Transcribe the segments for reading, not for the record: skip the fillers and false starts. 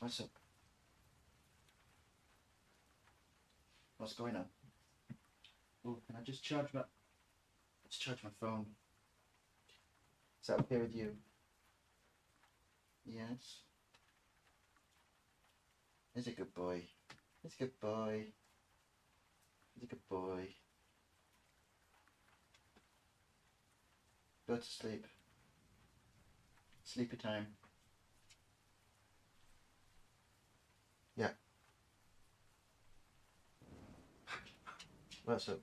What's up? What's going on? Oh, can I just charge my... Let's charge my phone. Is that okay with you? Yes. He's a good boy. He's a good boy. He's a good boy. Go to sleep. Sleepy time. Yeah. What's up?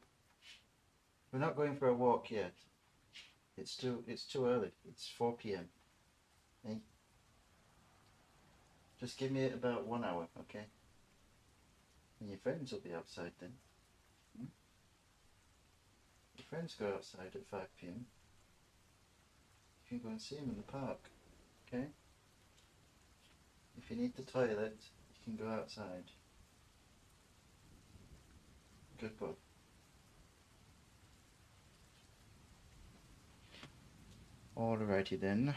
We're not going for a walk yet. It's too early. It's 4 p.m. Hey. Just give me about 1 hour, okay? And your friends will be outside then. Hmm? Your friends go outside at 5 p.m. You can go and see them in the park, okay? If you need the toilet, you can go outside. Good boy. Alrighty then.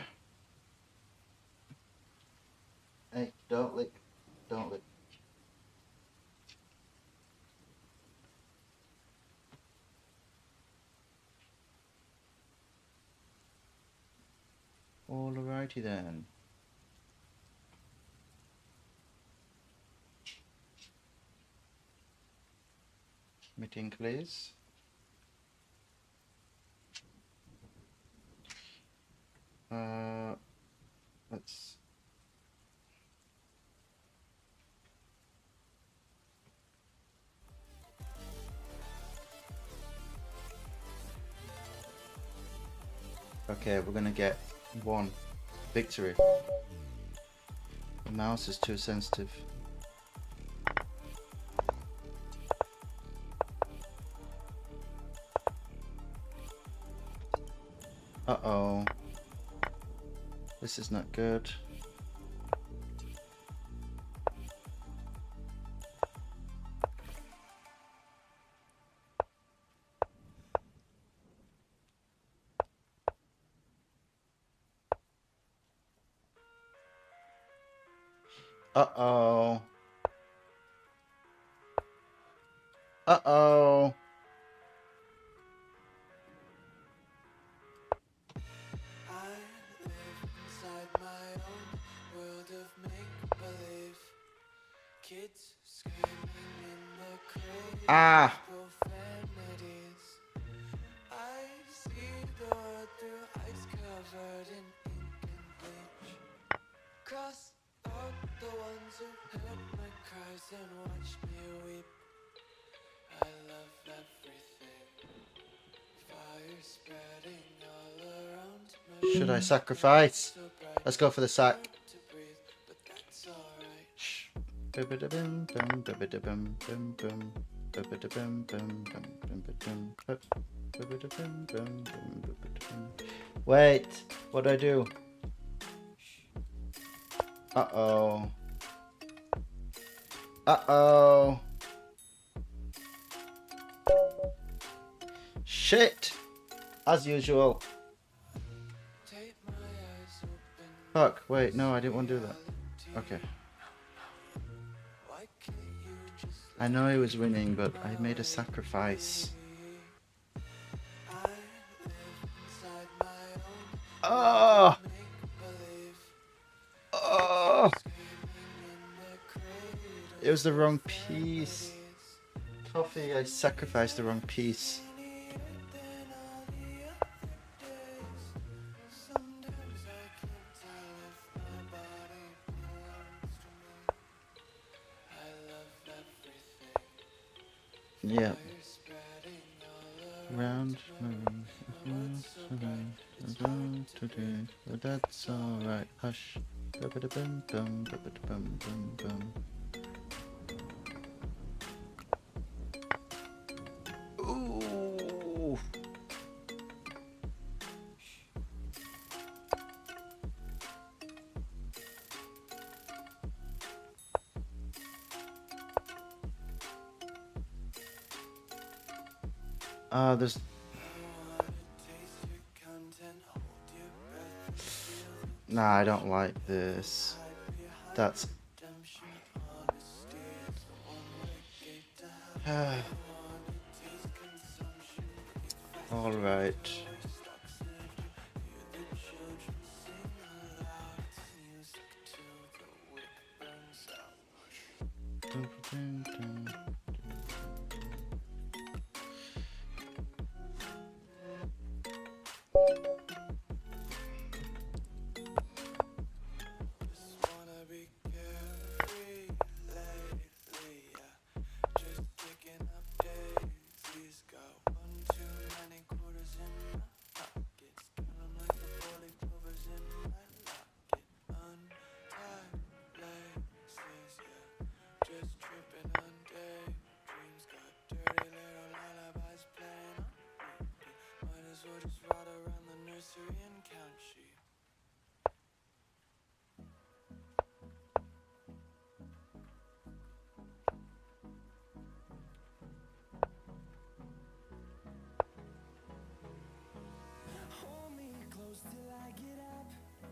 Hey, don't lick. Don't lick. Alrighty then. Meeting, please. Let's... Okay, we're gonna get 1 victory. The mouse is too sensitive. Uh-oh. This is not good. Uh-oh. Uh-oh. Ah! Cross out the ones who heard my cries and watched me weep. I love everything. Fire spreading all around me. Should I sacrifice? Let's go for the sack. Shh. Wait, what do I do? Uh-oh. Uh-oh. Shit! As usual. Fuck, wait, no, I didn't want to do that. Okay. I know he was winning, but I made a sacrifice. Oh! Oh! It was the wrong piece. Toffee, I sacrificed the wrong piece. Yeah. Round today, but that's alright. Hush. Ooh. There's... Nah, I don't like this. That's All right.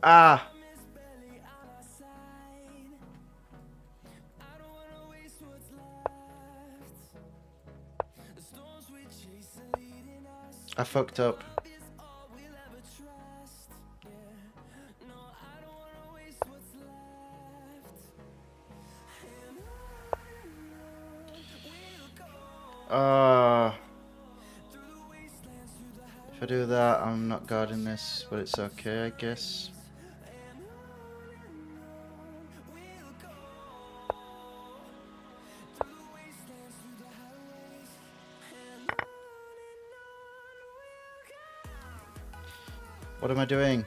Ah! I fucked up. If I do that, I'm not guarding this, but it's okay, I guess. What am I doing?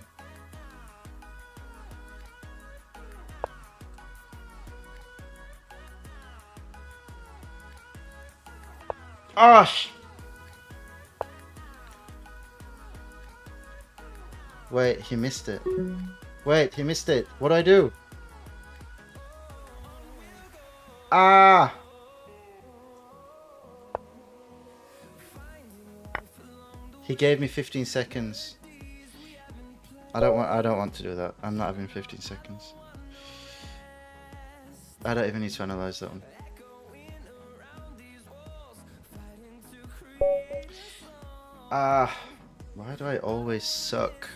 Oh, wait, he missed it. Wait, he missed it. What do I do? Ah! He gave me 15 seconds. I don't want to do that. I'm not having 15 seconds. I don't even need to analyze that one. Why do I always suck?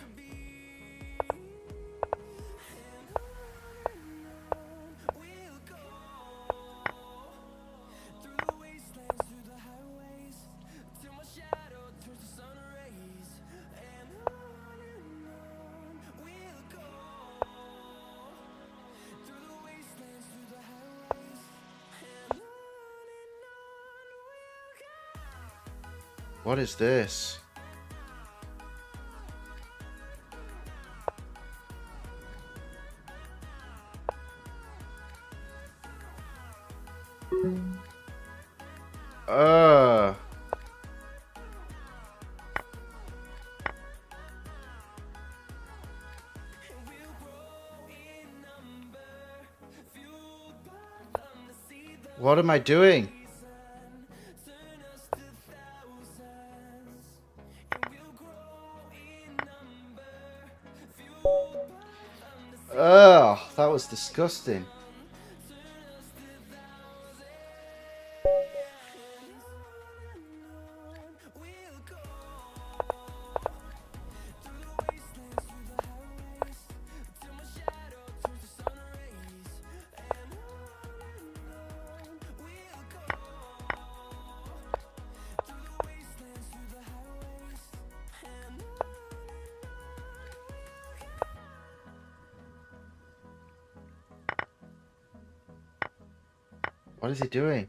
What is this? What am I doing? Ugh, that was disgusting. What is he doing?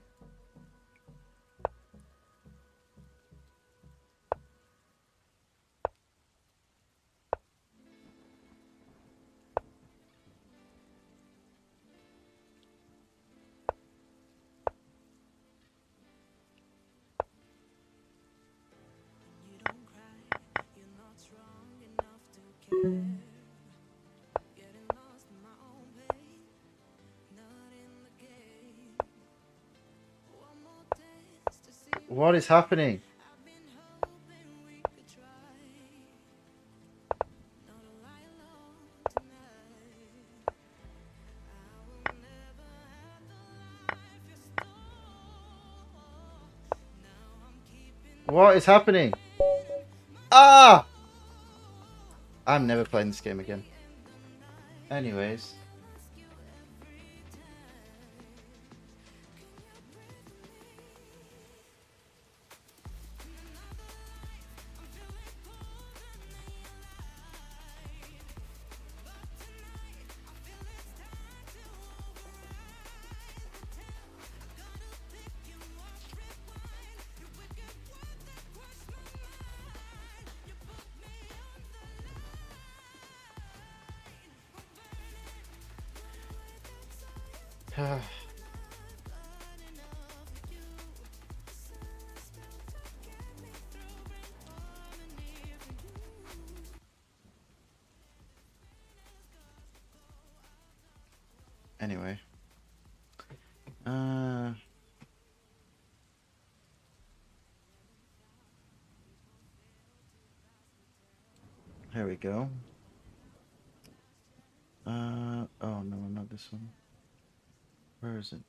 What is happening? What is happening? Ah! I'm never playing this game again. Anyways. Anyway. Here we go. Oh no, not this one. Where is it?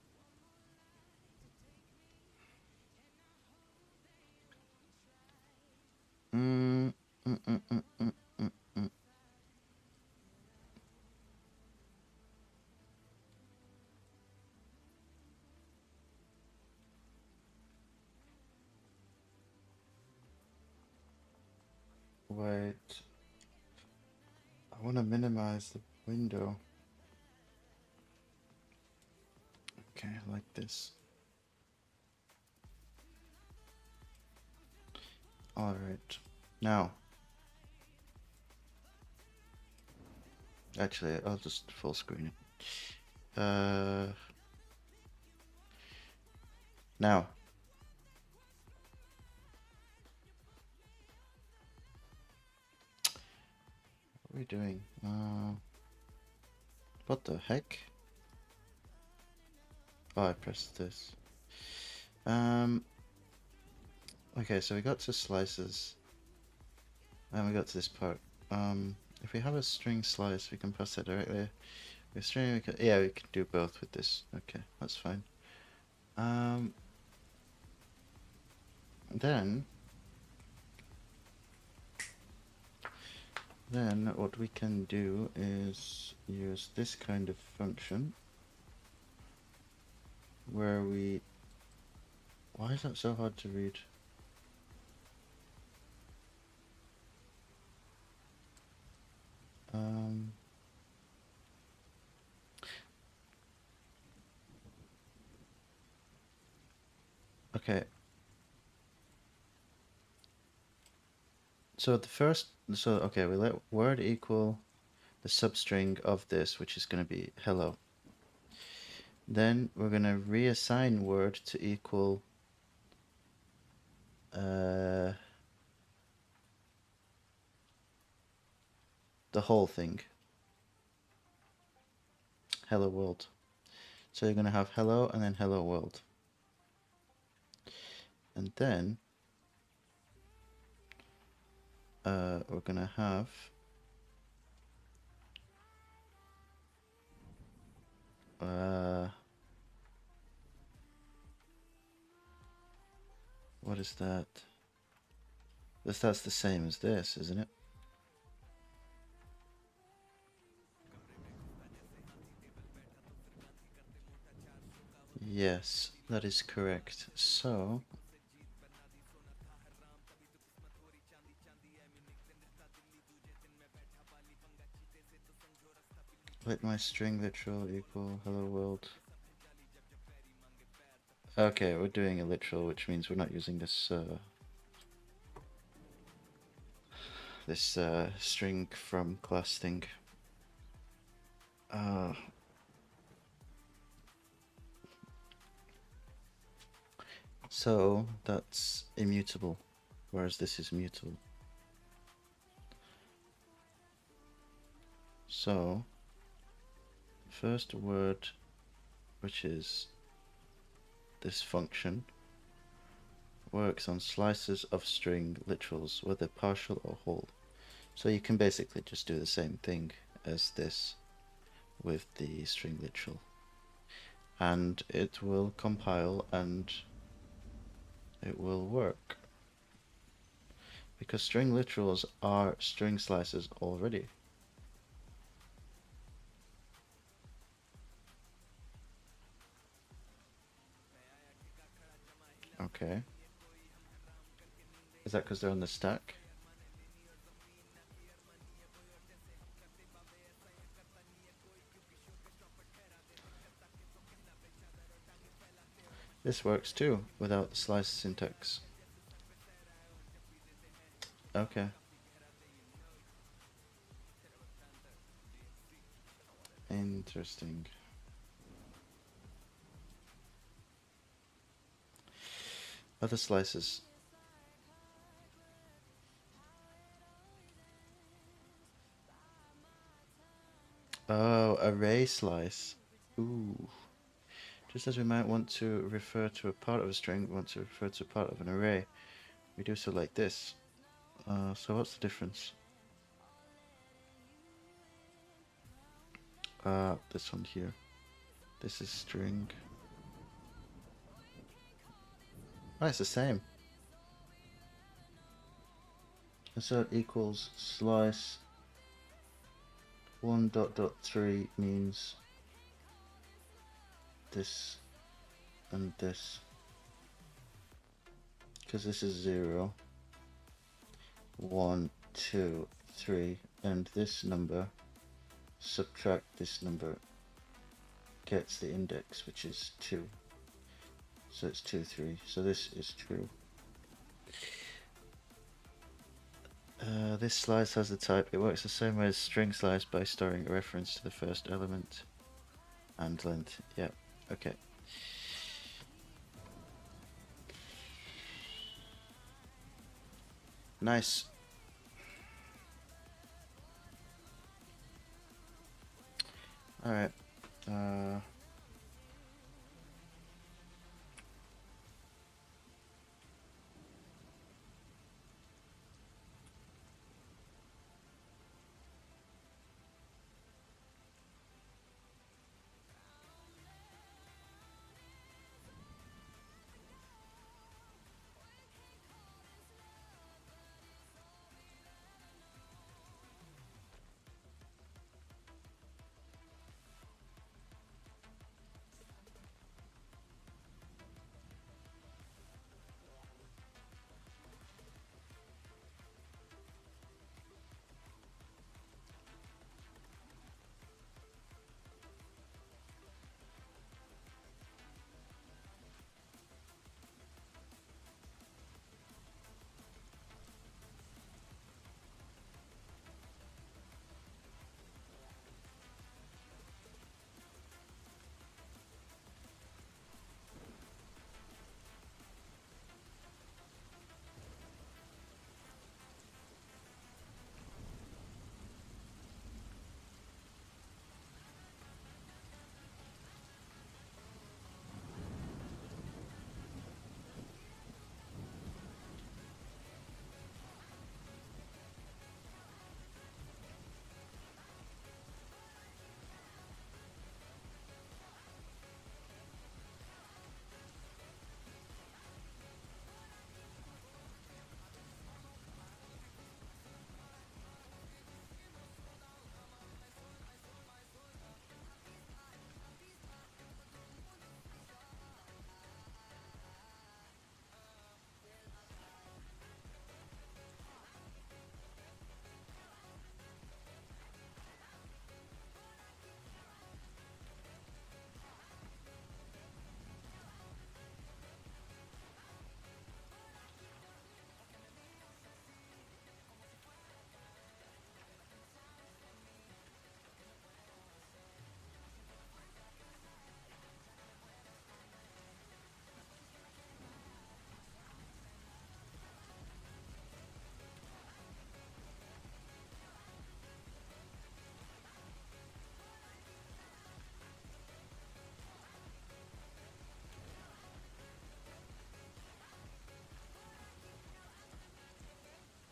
Wait. I want to minimize the window. Okay, like this. Alright. Now. Actually, I'll just full screen it. Now. What are we doing? What the heck? Oh, I pressed this. Okay, so we got to slices. And we got to this part. If we have a string slice, we can pass that directly. With string, we can, yeah, we can do both with this. Okay, that's fine. Then what we can do is use this kind of function where we... Why is that so hard to read? Okay. So the first, okay, we let word equal the substring of this, which is going to be hello. Then we're going to reassign word to equal the whole thing. Hello world. So you're going to have hello and then hello world. And then we're going to have what is that? That's the same as this, isn't it? Yes, that is correct. So let my string literal equal hello world. Okay, we're doing a literal, which means we're not using this this string from class thing. So that's immutable, whereas this is mutable. So first word, which is this function, works on slices of string literals, whether partial or whole. So you can basically just do the same thing as this with the string literal, and it will compile and it will work. because string literals are string slices already. Okay. Is that because they're on the stack? This works too, without the slice syntax. Okay. Interesting. Other slices. Oh, array slice. Ooh. Just as we might want to refer to a part of a string, we want to refer to a part of an array. We do so like this. So what's the difference? This one here. This is string. Oh, it's the same. Insert equals slice 1.3 means this and this, because this is 0, 1, 2, 3, and this number subtract this number gets the index, which is 2. So it's 2, 3. So this is true. This slice has the type. It works the same way as string slice by storing a reference to the first element and length. Yeah, okay. Nice. Alright.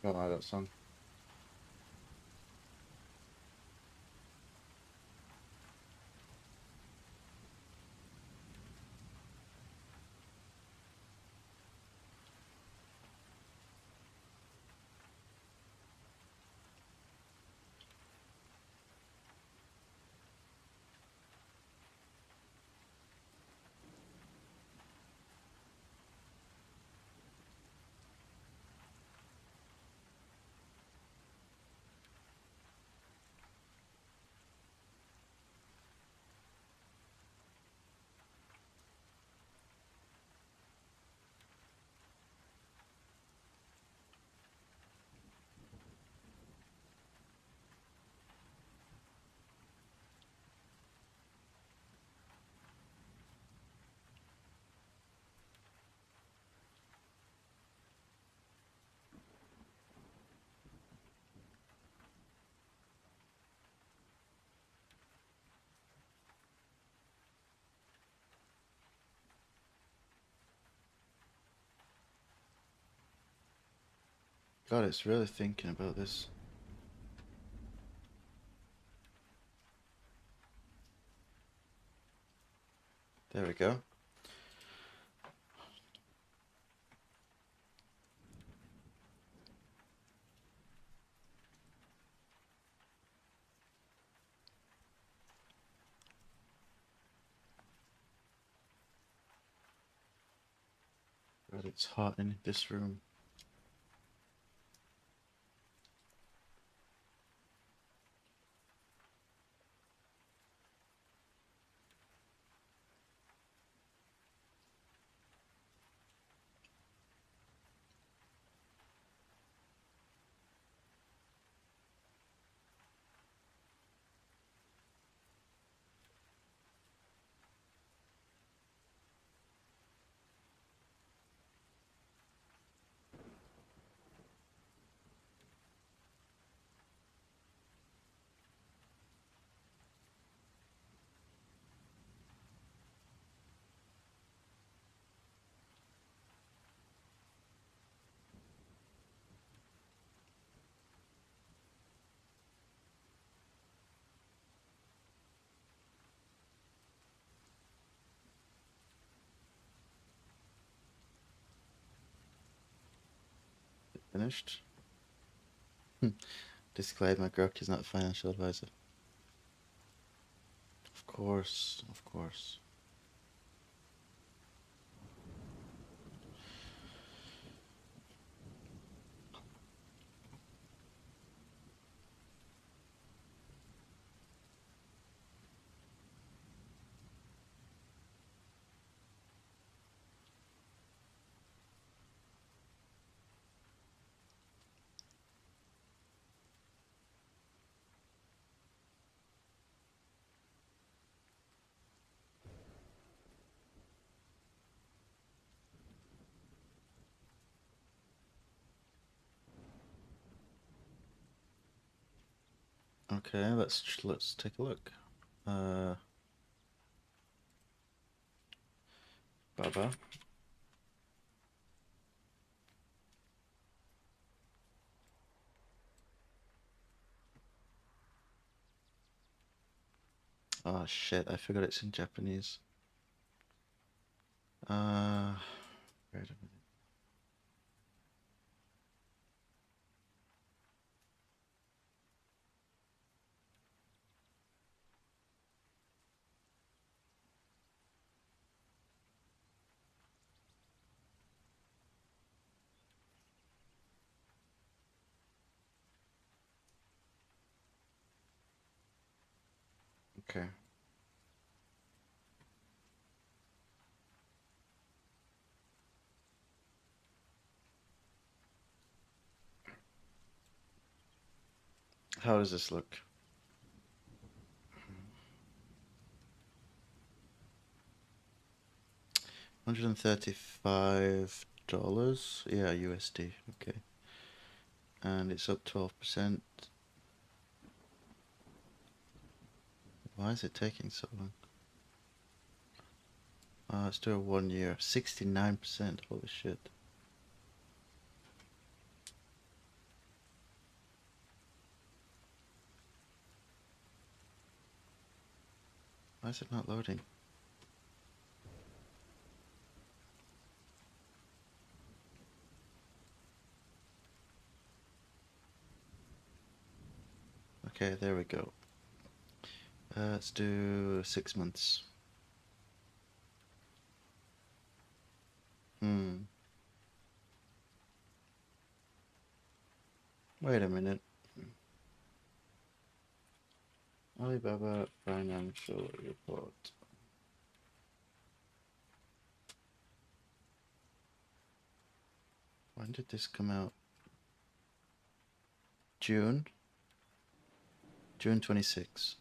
Don't like that song. God, it's really thinking about this. There we go. God, it's hot in this room. Finished. Disclaimer, Gurk is not a financial advisor. Of course, of course. Okay, let's take a look. Baba. Oh shit, I forgot it's in Japanese. Wait a minute. Okay. How does this look? $135. Yeah, USD. Okay. And it's up 12%. Why is it taking so long? It's still 1 year. 69%. Holy shit. Why is it not loading? Okay, there we go. Let's do 6 months. Wait a minute. Alibaba Financial Report. When did this come out? June 26.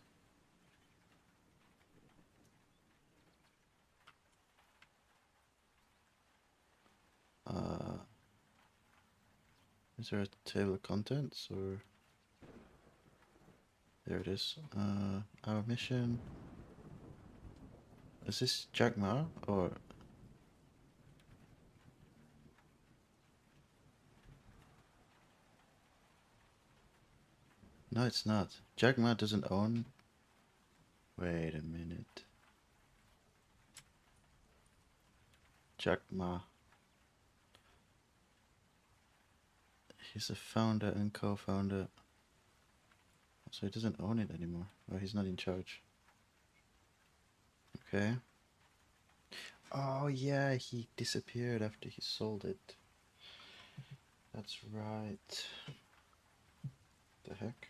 Is there a table of contents or? There it is. Our mission. Is this Jack Ma or? No, it's not. Jack Ma doesn't own... Wait a minute. Jack Ma. He's a founder and co-founder. So he doesn't own it anymore. Oh, he's not in charge. Okay. Oh yeah, he disappeared after he sold it. That's right. The heck?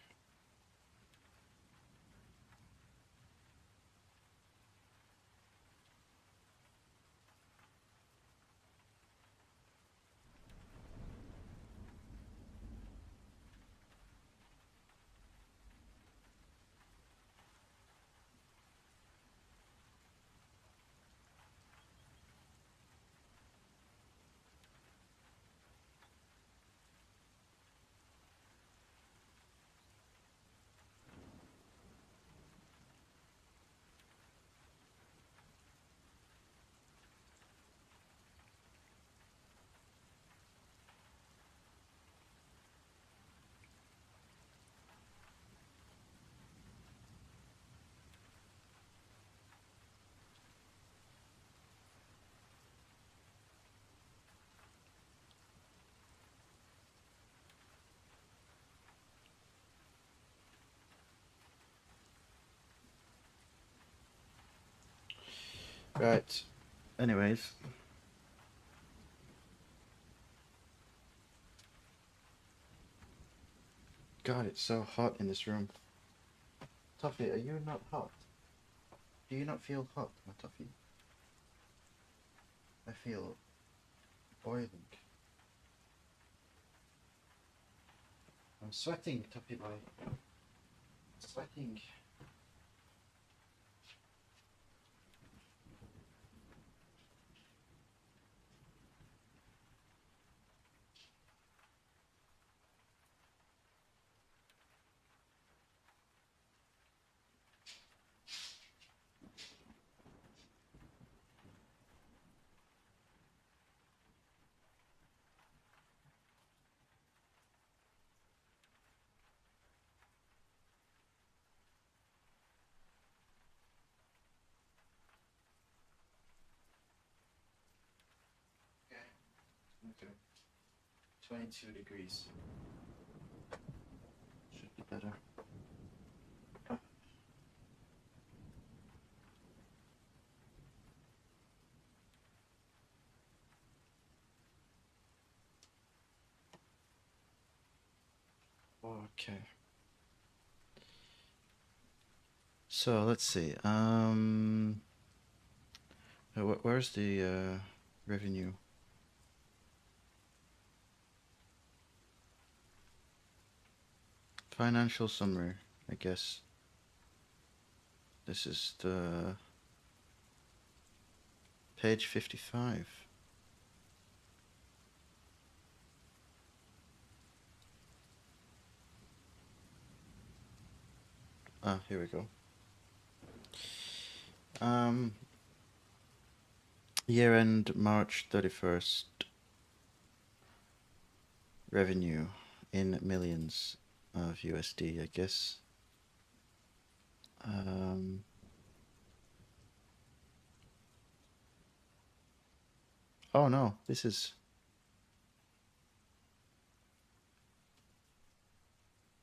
Right. Anyways. God, it's so hot in this room. Toffee, are you not hot? Do you not feel hot, my Toffee? I feel boiling. I'm sweating, Toffee boy. Sweating. Okay. 22 degrees. Should be better. Okay. So let's see. Where's the revenue? Financial summary, I guess. This is the page 55. Ah, here we go. Year end March 31st. Revenue in millions of USD, I guess. Oh no, this is...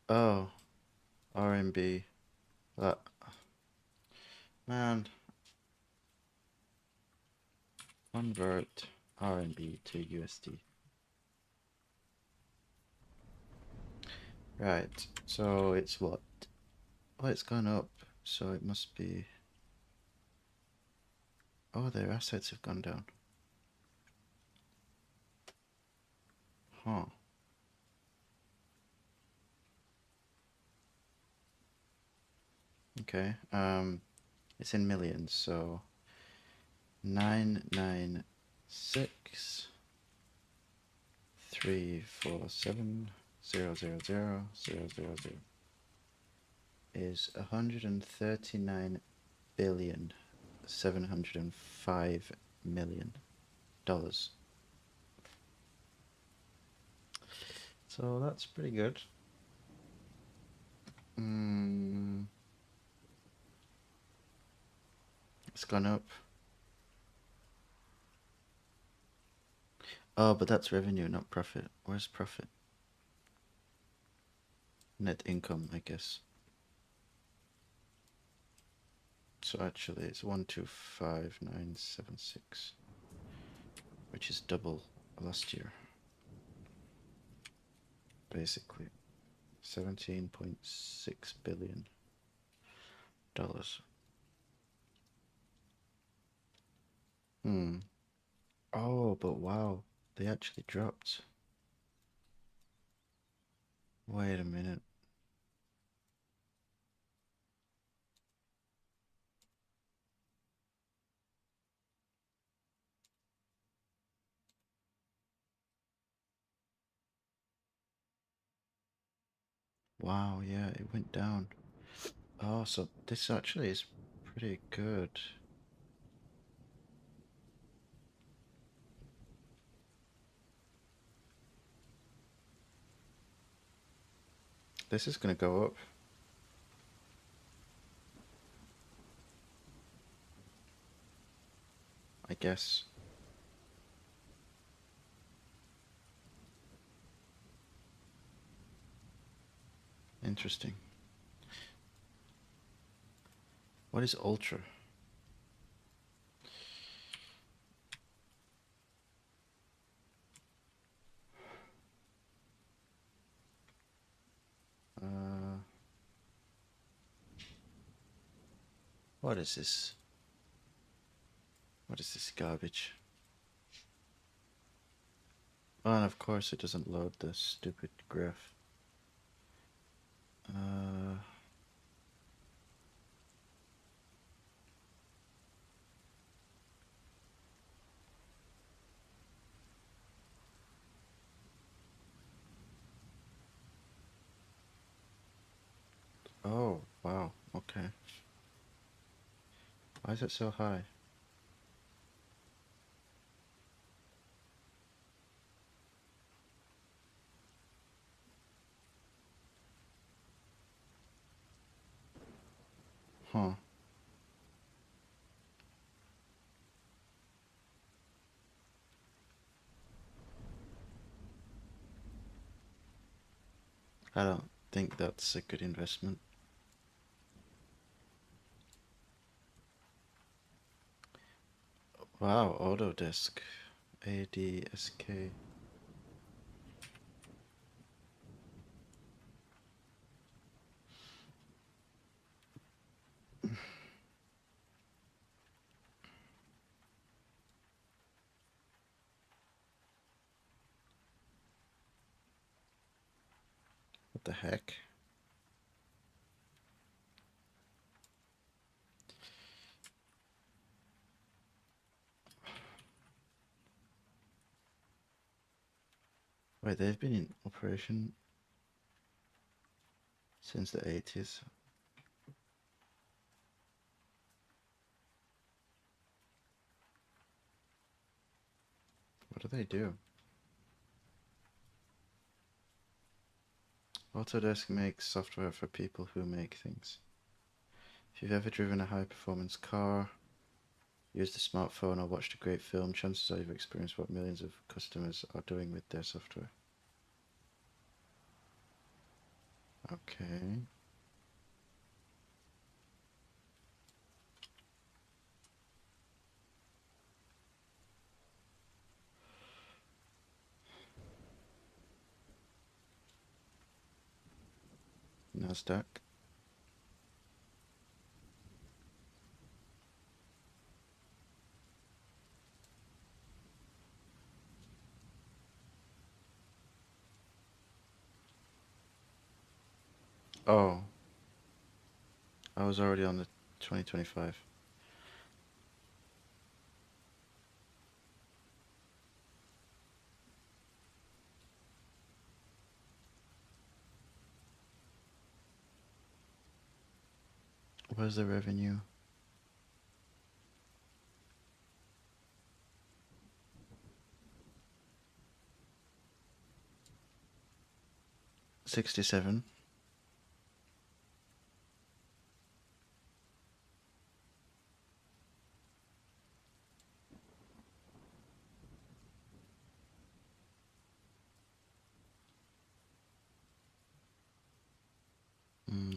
Oh, RMB. That... Man. Convert RMB to USD. Right, so it's what? Oh, it's gone up, so it must be... Oh, their assets have gone down. Huh. Okay, it's in millions, so 996 347 000 is 139 billion $705 million. So that's pretty good. It's gone up. Oh, but that's revenue, not profit. Where's profit? Net income, I guess. So actually it's 125,976, which is double last year. Basically, $17.6 billion. Oh, but wow, they actually dropped. Wait a minute. Wow, yeah, it went down. Oh, so this actually is pretty good. This is going to go up. I guess. Interesting. What is ultra? What is this? What is this garbage? Oh, and of course it doesn't load the stupid graph. Oh, wow, okay. Why is it so high? Huh. I don't think that's a good investment. Wow, Autodesk. ADSK. What the heck? Wait, they've been in operation since the 80s. What do they do? Autodesk makes software for people who make things. If you've ever driven a high-performance car, used a smartphone, or watched a great film, chances are you've experienced what millions of customers are doing with their software. Okay. NASDAQ. Oh, I was already on the 2025. Where's the revenue? $67.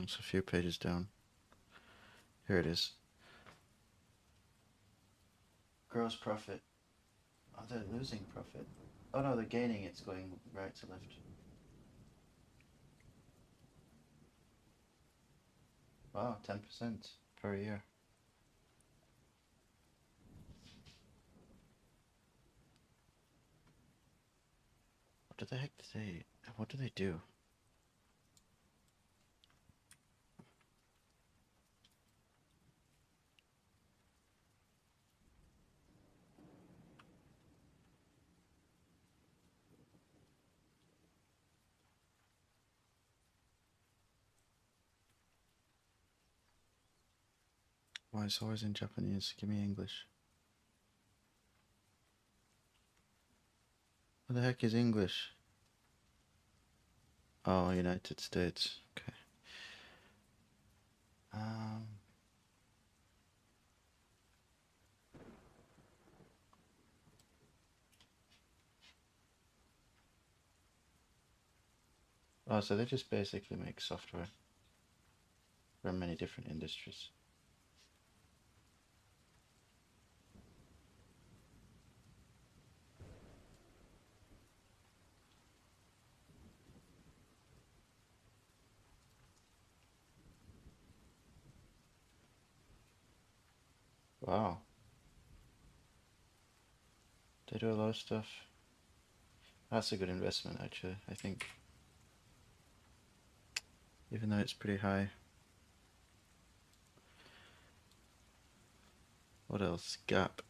It's a few pages down. Here it is. Gross profit. Oh, they're losing profit. Oh no, they're gaining. It's going right to left. Wow, 10% per year. What the heck what do they do? Why it's always in Japanese? Give me English. What the heck is English? Oh, United States. Okay. Oh, so they just basically make software for many different industries. Wow. They do a lot of stuff. That's a good investment, actually, I think. Even though it's pretty high. What else? Gap.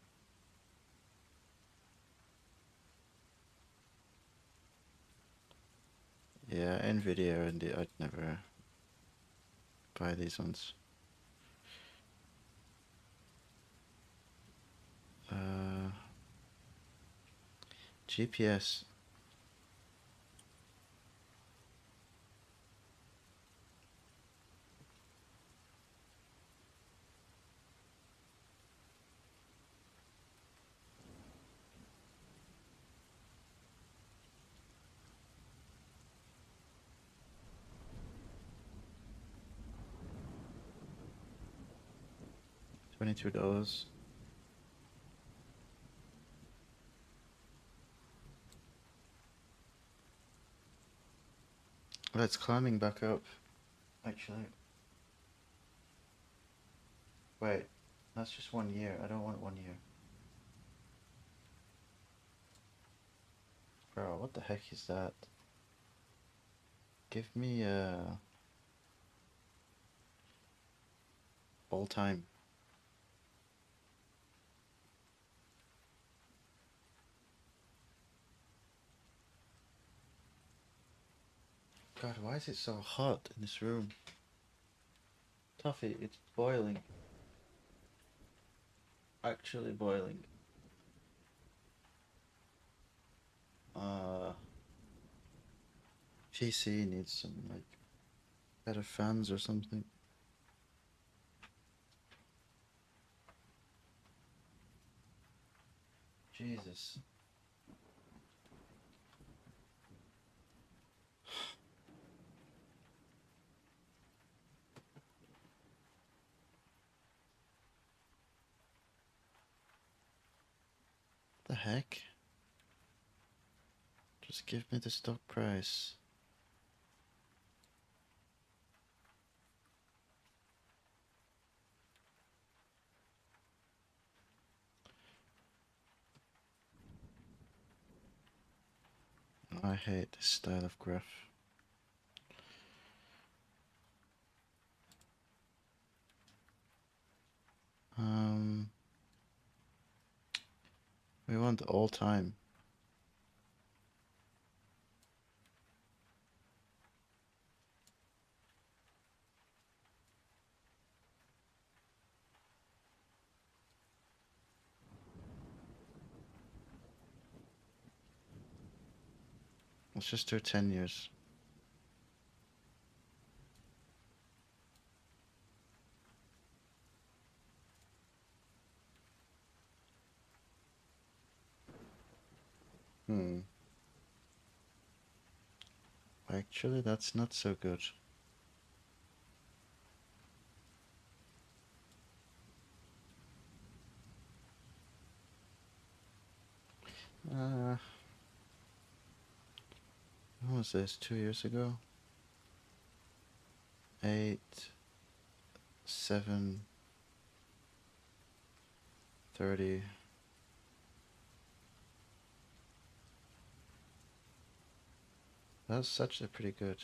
Yeah, Nvidia, and I'd never buy these ones. GPS. $22. Well, it's climbing back up, actually. Wait, that's just 1 year. I don't want 1 year. Bro, what the heck is that? Give me all time. God, why is it so hot in this room? Toffee, it's boiling. Actually boiling. PC needs some, like, better fans or something. Jesus. The heck? Just give me the stock price. I hate this style of graph. We want all time. Let's just do 10 years. Actually, that's not so good. When was this? 2 years ago? 8, 7, 30. That's actually pretty good.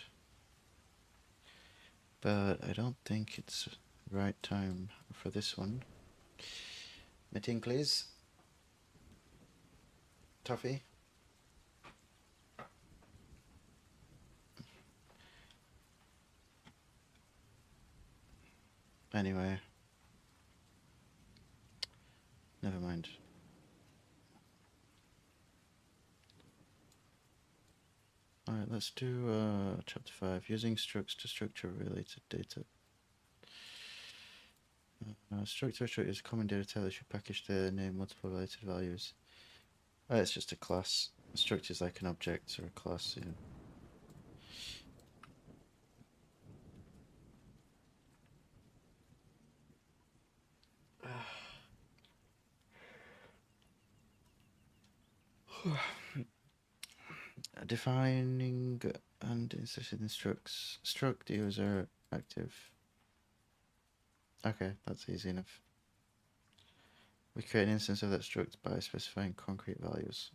But I don't think it's the right time for this one. Meeting, please. Toffee. Anyway. Never mind. Alright, let's do chapter 5. Using structs to structure related data. Struct is a common data type that should package data, name multiple related values. It's just a class. Struct is like an object or a class, yeah. Defining and inserting structs. Struct user active. Okay, that's easy enough. We create an instance of that struct by specifying concrete values.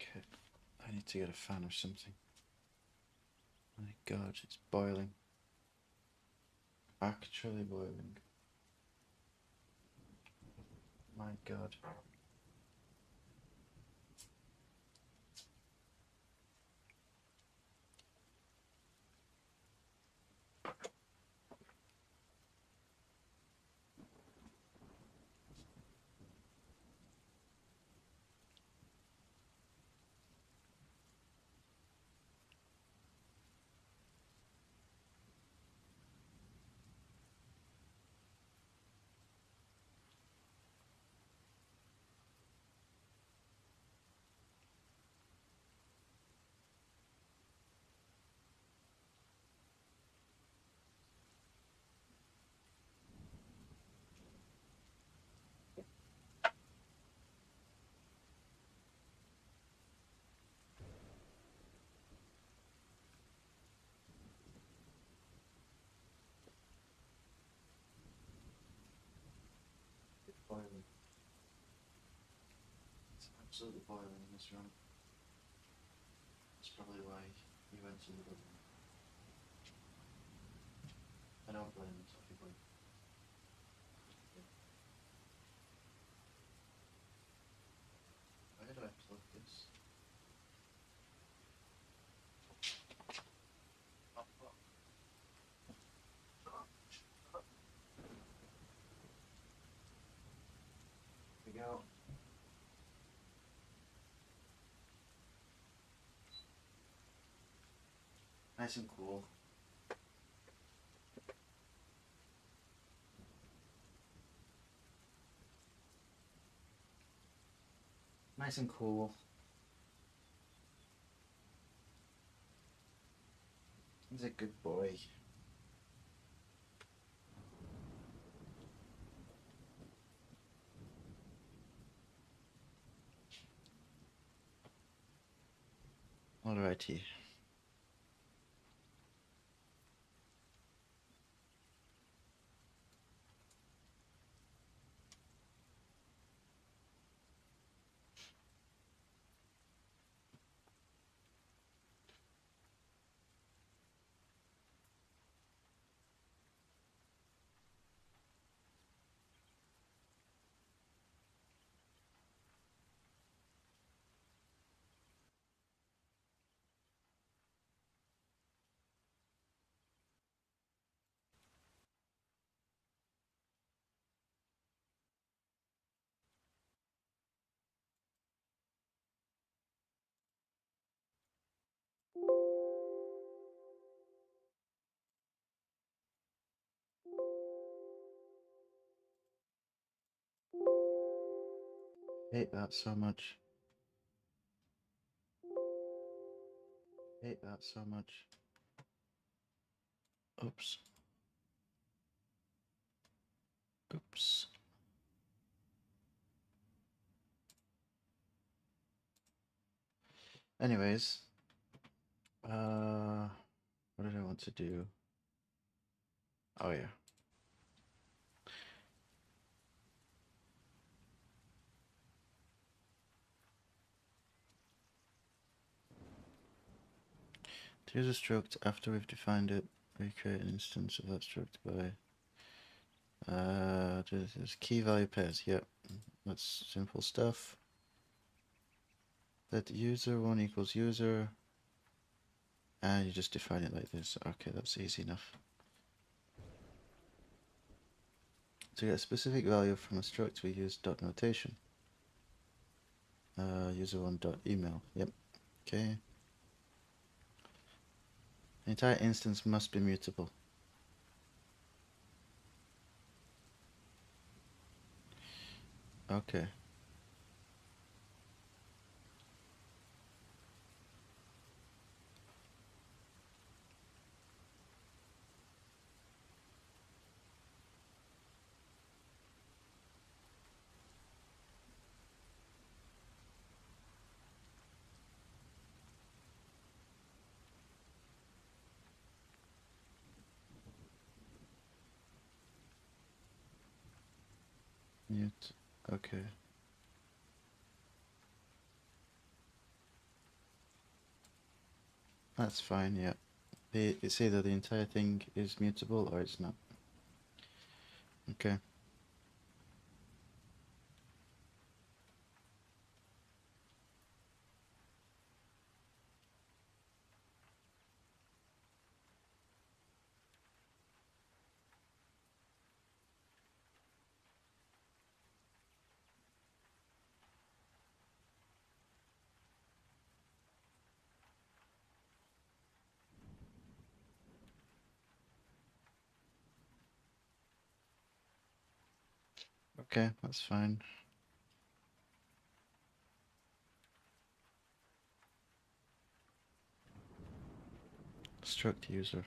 Okay, I need to get a fan or something. My God, it's boiling. Actually boiling. My God. Boiling. It's absolutely boiling in this room. That's probably why you went to the other room. I don't blame the Toffee boy. Where do I plug this? Here we go. Nice and cool. Nice and cool. He's a good boy. Alrighty. Hate that so much. Hate that so much. Oops. Oops. Anyways, what did I want to do? Oh yeah. To use a struct after we've defined it, we create an instance of that struct by this key value pairs. Yep, that's simple stuff. Let user1 equals user, and you just define it like this. Okay, that's easy enough. To get a specific value from a struct, we use dot notation. User1.email. Yep. Okay. The entire instance must be mutable. Okay. Mute. Okay. That's fine, yeah. It's either the entire thing is mutable or it's not. Okay. Okay, that's fine. Struct user.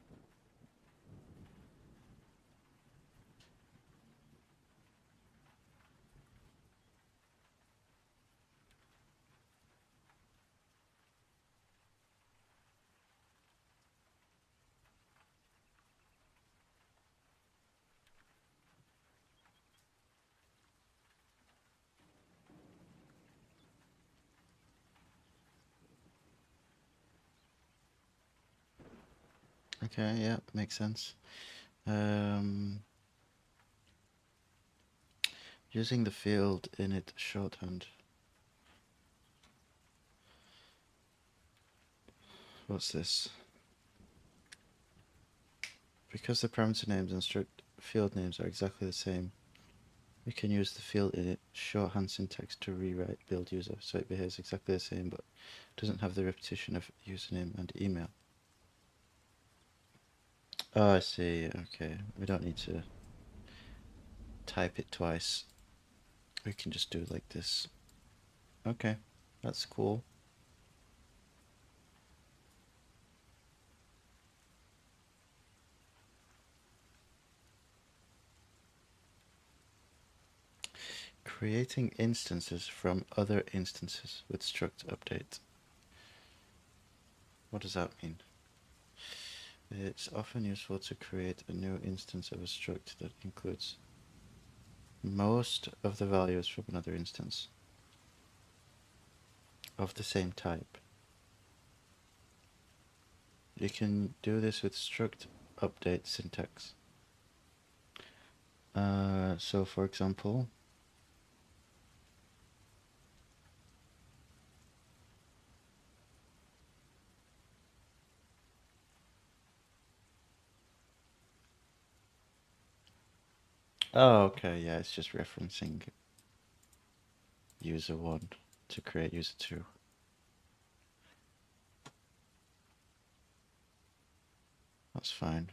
Okay, yeah, makes sense. Using the field init shorthand. What's this? Because the parameter names and struct field names are exactly the same, we can use the field init shorthand syntax to rewrite build user, so it behaves exactly the same but doesn't have the repetition of username and email. Oh, I see. Okay, we don't need to type it twice. We can just do it like this. Okay, that's cool. Creating instances from other instances with struct update. What does that mean? It's often useful to create a new instance of a struct that includes most of the values from another instance of the same type. You can do this with struct update syntax. So for example, oh, okay, yeah, it's just referencing user1 to create user2. That's fine.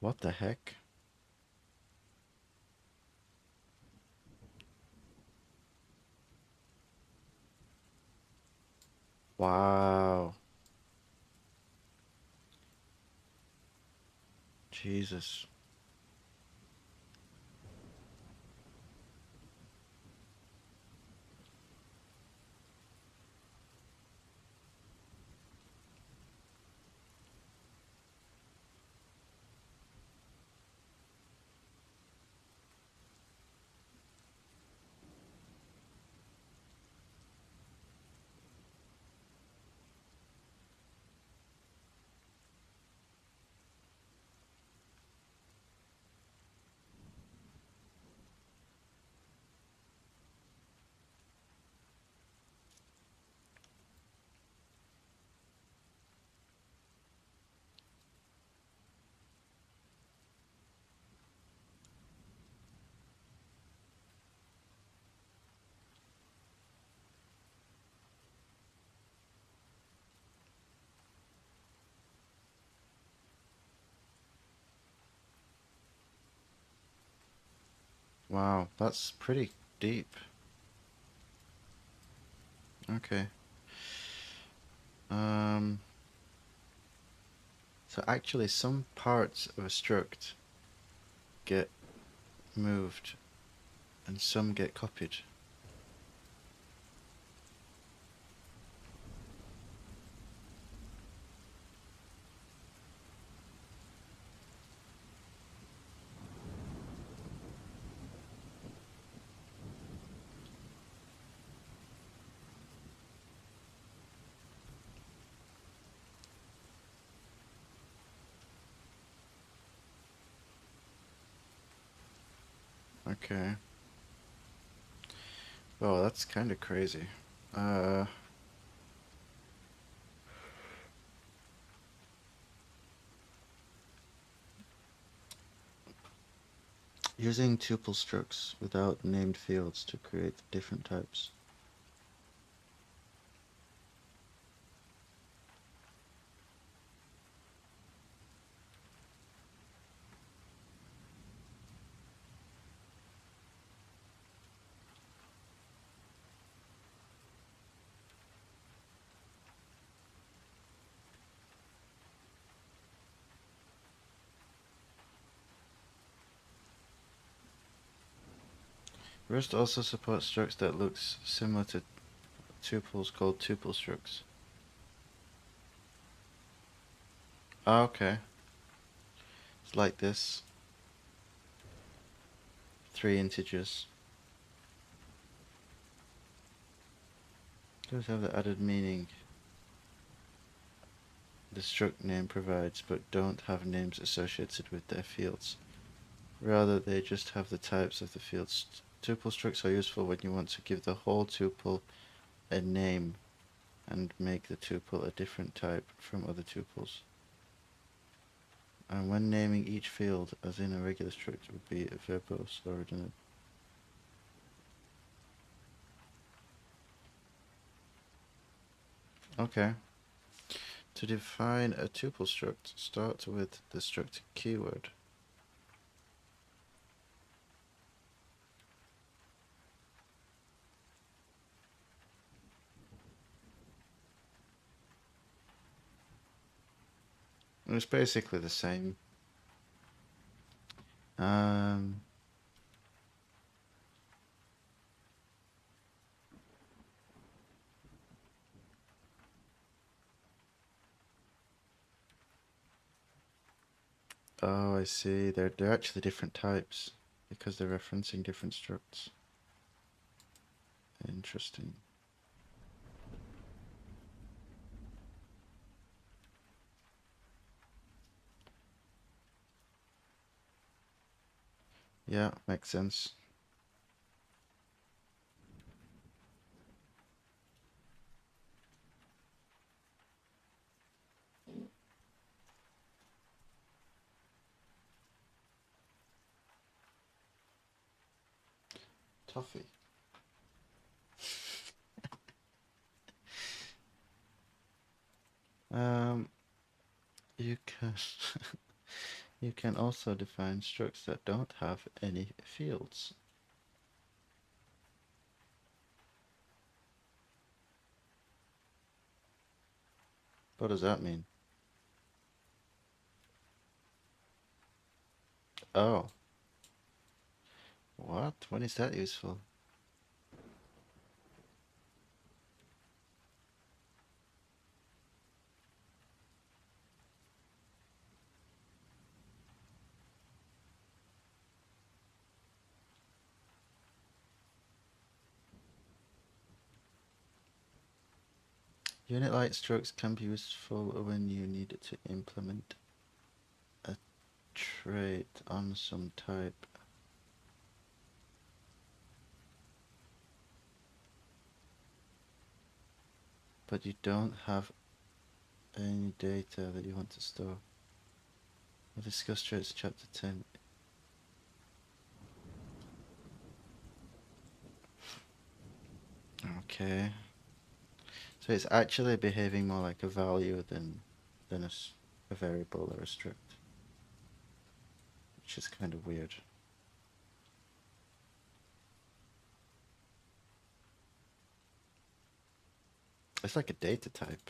What the heck? Wow. Jesus. Wow, that's pretty deep. Okay. So actually some parts of a struct get moved and some get copied. Okay. Oh, that's kind of crazy. Using tuple structs without named fields to create different types. Rust also supports structs that looks similar to tuples called tuple structs. Ah, okay. It's like this. 3 integers. Does have the added meaning the struct name provides, but don't have names associated with their fields. Rather, they just have the types of the fields. Tuple structs are useful when you want to give the whole tuple a name and make the tuple a different type from other tuples. And when naming each field, as in a regular struct, would be verbose or redundant. Okay. To define a tuple struct, start with the struct keyword. And it's basically the same. Oh, I see. They're actually different types because they're referencing different structs. Interesting. Yeah, makes sense. Toffee. You can You can also define structs that don't have any fields. What does that mean? Oh. What? When is that useful? Unit-like structs can be useful when you need to implement a trait on some type. But you don't have any data that you want to store. We'll discuss traits in chapter 10. Okay. So it's actually behaving more like a value than a variable or a struct, which is kind of weird. It's like a data type.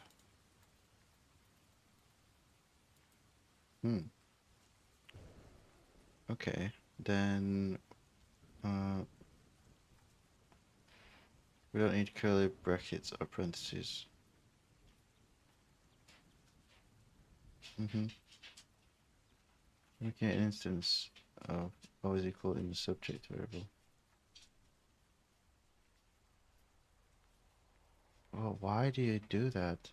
Okay, then we don't need curly brackets or parentheses. Looking at an instance of always equal in the subject variable. Oh, why do you do that?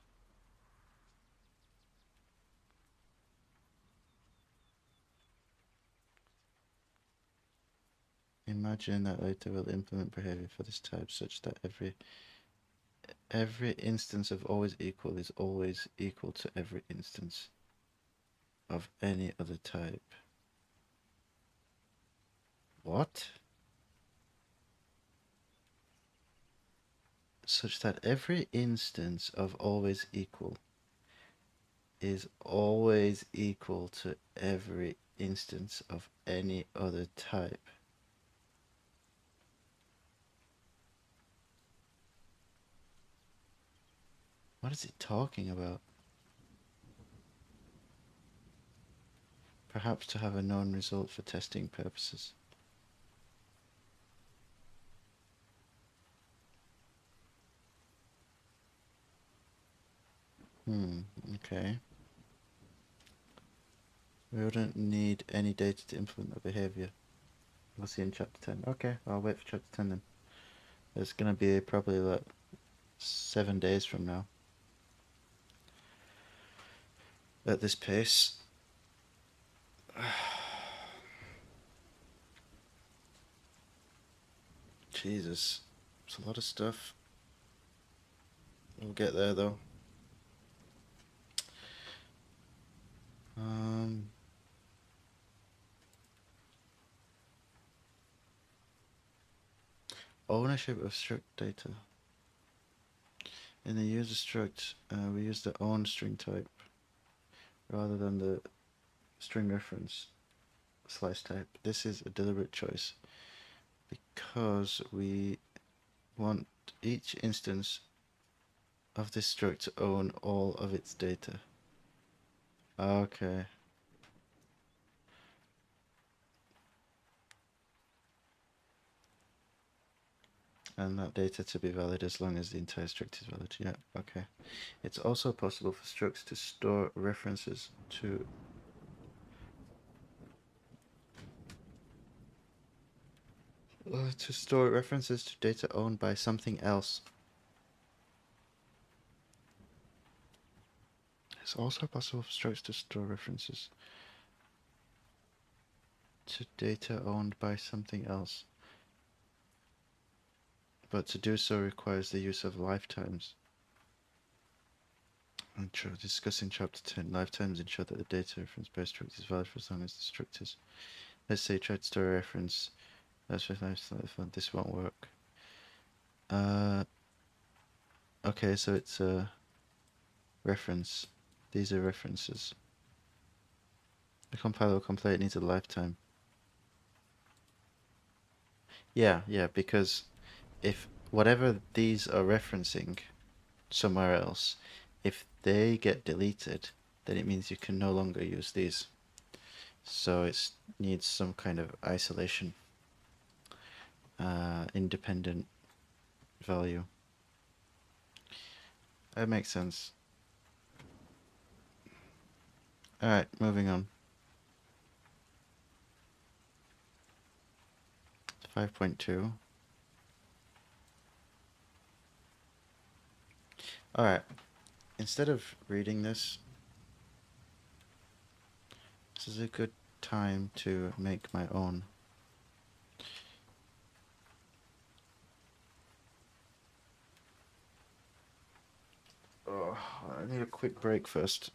Imagine that later we'll implement behavior for this type such that every instance of always equal is always equal to every instance of any other type. What? Such that every instance of always equal is always equal to every instance of any other type. What is it talking about? Perhaps to have a known result for testing purposes. Okay. We wouldn't need any data to implement the behavior. We'll see in chapter 10. Okay, I'll wait for chapter 10 then. It's gonna be probably like 7 days from now. At this pace. Jesus. It's a lot of stuff. We'll get there though. Ownership of struct data. In the user struct, we use the own string type rather than the string reference slice type. This is a deliberate choice because we want each instance of this struct to own all of its data. Okay. And that data to be valid as long as the entire struct is valid. Yeah, okay. It's also possible for structs to store references to data owned by something else. It's also possible for structs to store references to data owned by something else. But to do so requires the use of lifetimes. And discussing chapter 10, lifetimes ensure that the data reference by struct is valid for as long as the struct is. Let's say you try to store a reference. This won't work. Okay, so it's a reference. These are references. The compiler will complete needs a lifetime. Yeah, because if whatever these are referencing somewhere else, if they get deleted, then it means you can no longer use these. So it needs some kind of isolation, independent value. That makes sense. Alright, moving on. 5.2. Alright, instead of reading this is a good time to make my own. Oh, I need a quick break first.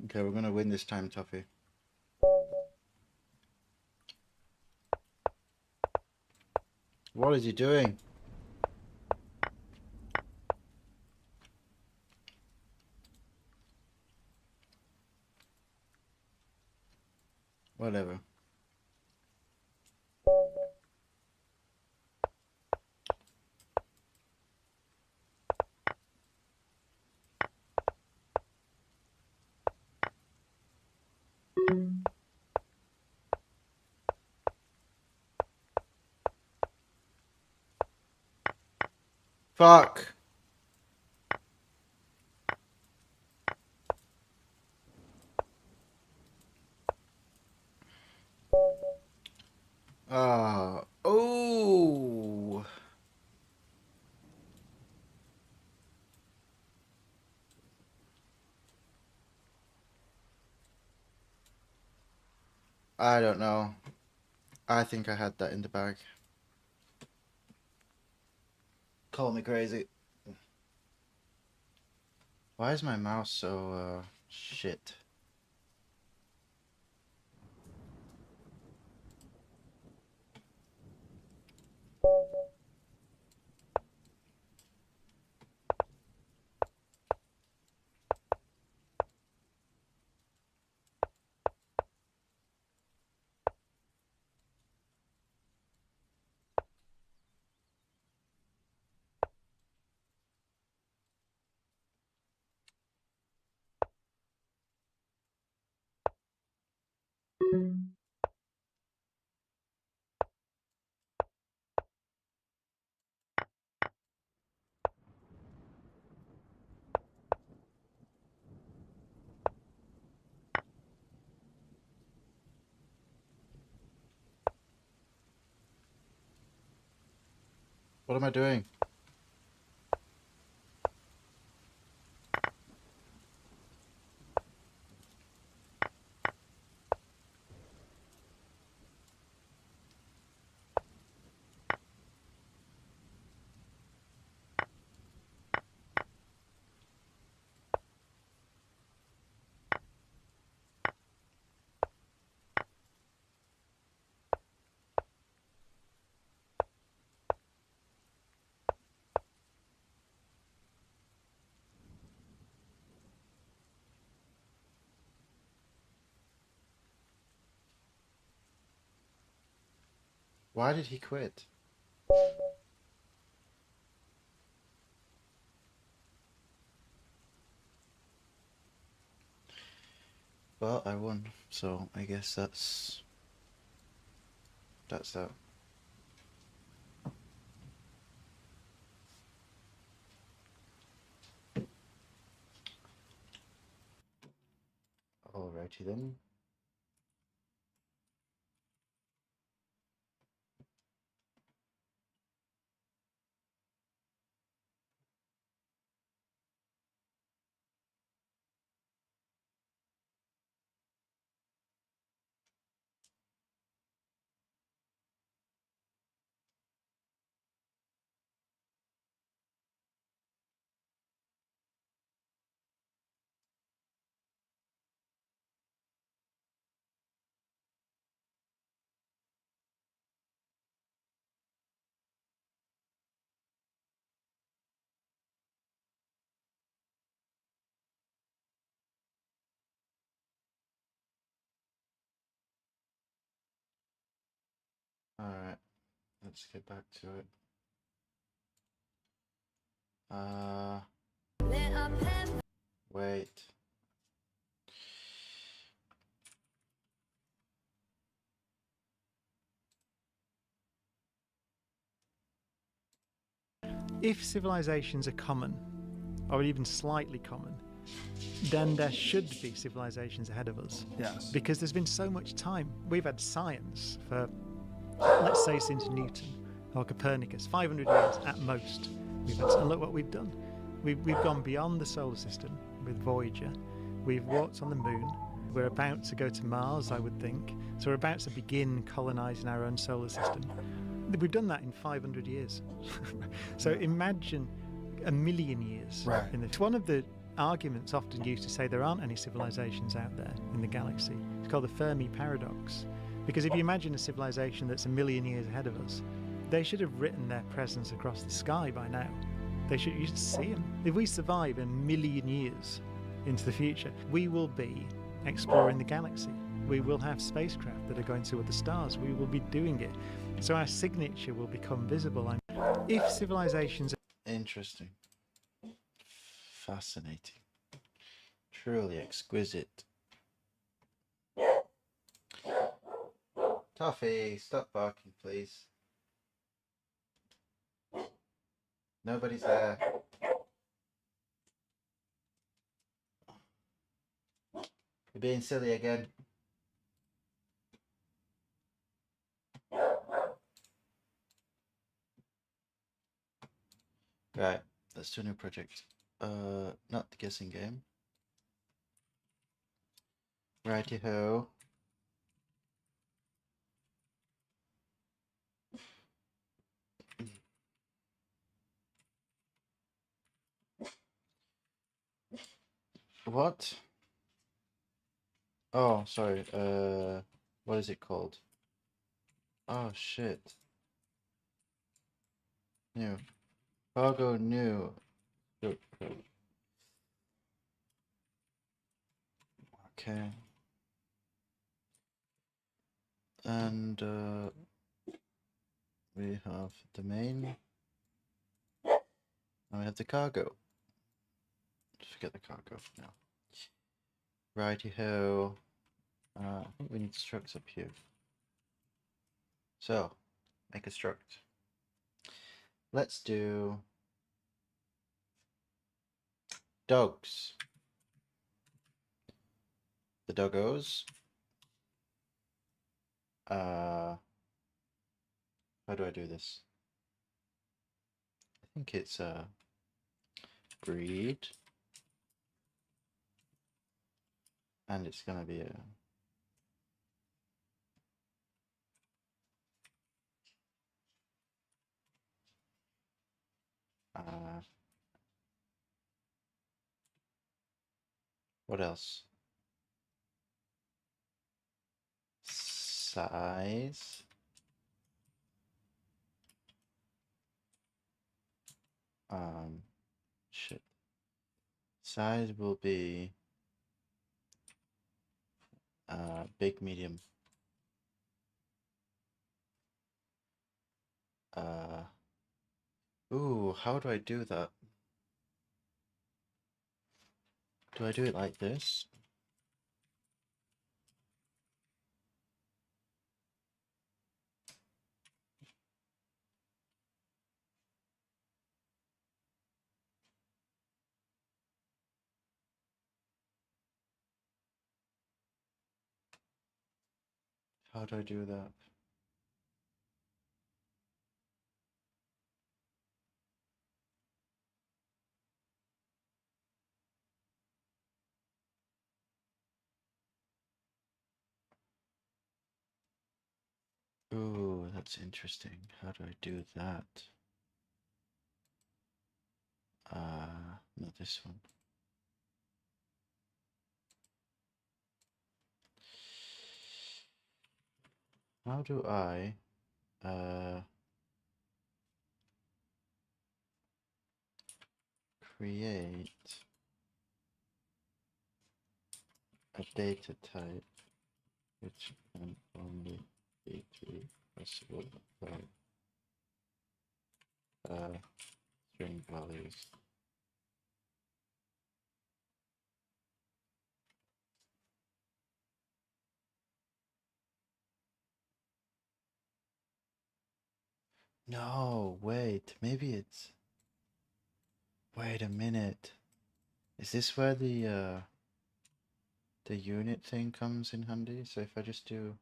Okay, we're gonna win this time, Toffee. What is he doing? Whatever. Fuck! Oh! I don't know. I think I had that in the bag. Call me crazy. Why is my mouse so, shit? What am I doing? Why did he quit? Well, I won, so I guess that's that. Alrighty then. Alright, let's get back to it. Wait. If civilizations are common, or even slightly common, then there should be civilizations ahead of us. Yes. Because there's been so much time. We've had science for, let's say, since Newton or Copernicus, 500 years at most. And look what we've done. We've gone beyond the solar system with Voyager. We've walked on the moon. We're about to go to Mars, I would think. So we're about to begin colonizing our own solar system. We've done that in 500 years. So imagine a million years. Right. It's one of the arguments often used to say there aren't any civilizations out there in the galaxy. It's called the Fermi paradox. Because if you imagine a civilization that's a million years ahead of us, they should have written their presence across the sky by now. You should see them. If we survive a million years into the future, we will be exploring the galaxy. We will have spacecraft that are going to other stars. We will be doing it. So our signature will become visible. If civilizations are Interesting. Fascinating. Truly exquisite. Toffee, stop barking, please. Nobody's there. You're being silly again. Right, let's do a new project. Not the guessing game. Righty-ho. What? Oh, sorry. What is it called? Oh, shit. New. Cargo new. Okay. And we have the main. And we have the cargo. Just forget the cargo for now. Righty-ho. we need structs up here. So, make a struct. Let's do dogs. The doggos. How do I do this? I think it's breed. And it's gonna be a what else? Size. Shit. Size will be big, medium. Ooh, how do I do that? Do I do it like this? How do I do that? Ooh, that's interesting. How do I do that? Not this one. How do I create a data type which can only be possible by string values? No, wait, maybe it's... Wait a minute. Is this where the unit thing comes in handy? So if I just do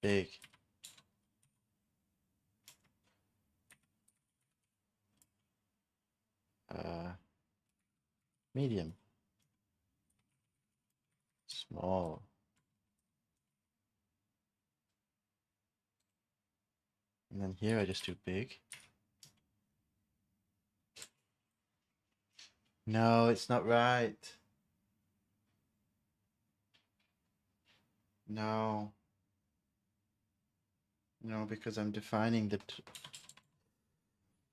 big, medium, small, and then here I just do big. No, it's not right. No. No, because I'm defining the...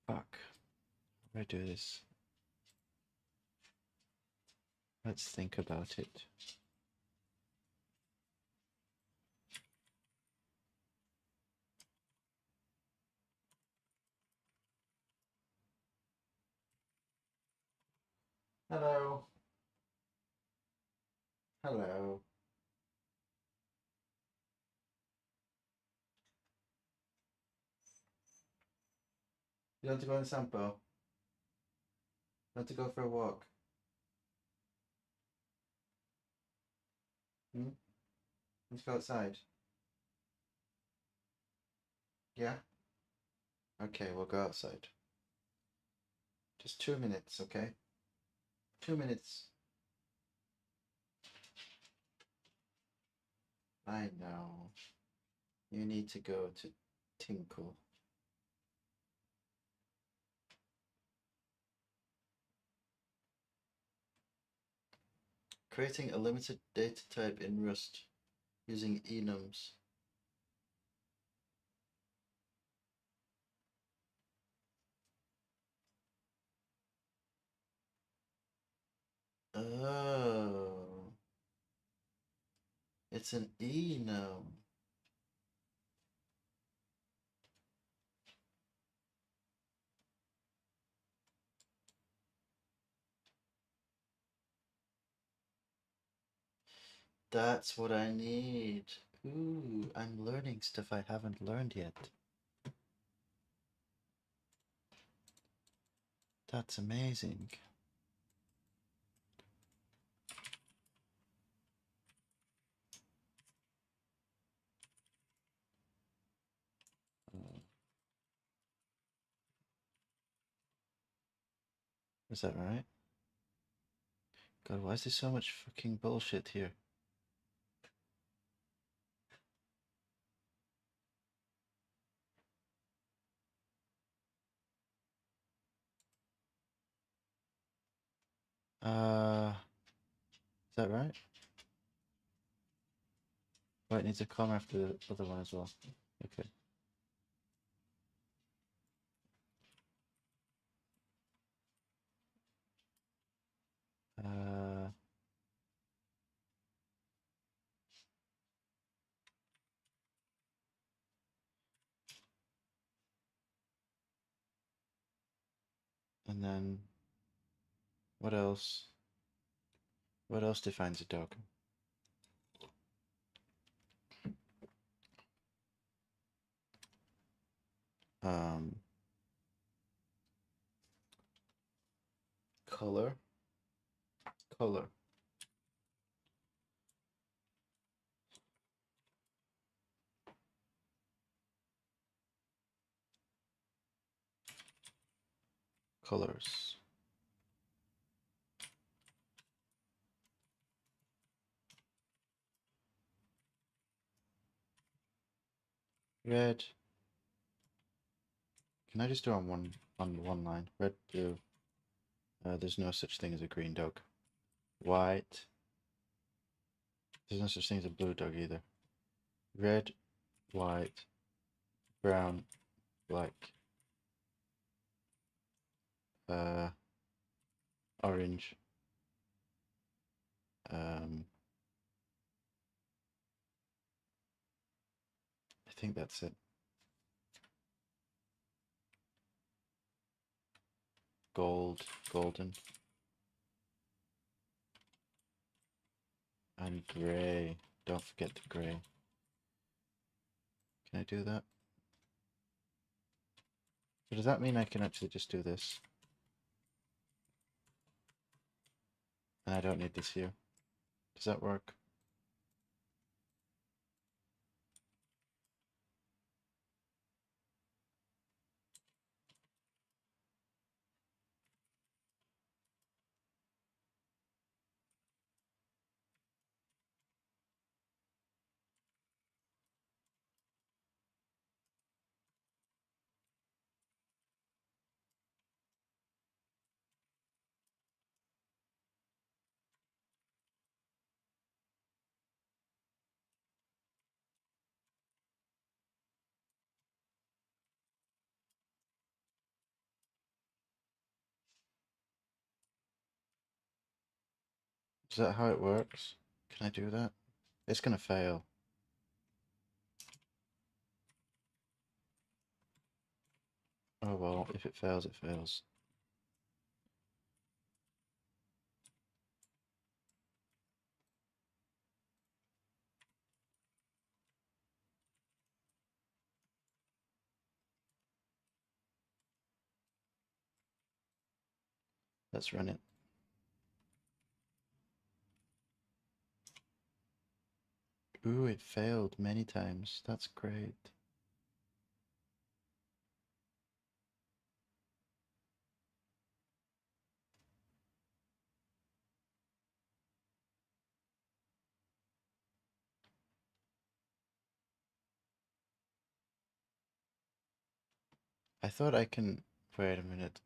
Fuck. How do I do this? Let's think about it. Hello. Hello. You want to go on Sampo? You want to go for a walk? Let's go outside. Yeah? Okay, we'll go outside. Just 2 minutes, okay? 2 minutes. I know. You need to go to Tinkle. Creating a limited data type in Rust using enums. Oh. It's an enum. that's what I need. Ooh, I'm learning stuff I haven't learned yet. That's amazing. Is that right? God, why is there so much fucking bullshit here? Is that right? Right, it needs a comma after the other one as well. Okay. And then what else? What else defines a dog? Color. Color. Colors. Red. Can I just do on one line? Red, blue. There's no such thing as a green dog. White. There's no such thing as a blue dog either. Red, white, brown, black. Orange. I think that's it. Gold, golden. And grey. Don't forget the grey. Can I do that? So does that mean I can actually just do this? And I don't need this here. Does that work? Is that how it works? Can I do that? It's gonna fail. Oh well, if it fails, it fails. Let's run it. Ooh, it failed many times. That's great. I thought I can... Wait a minute.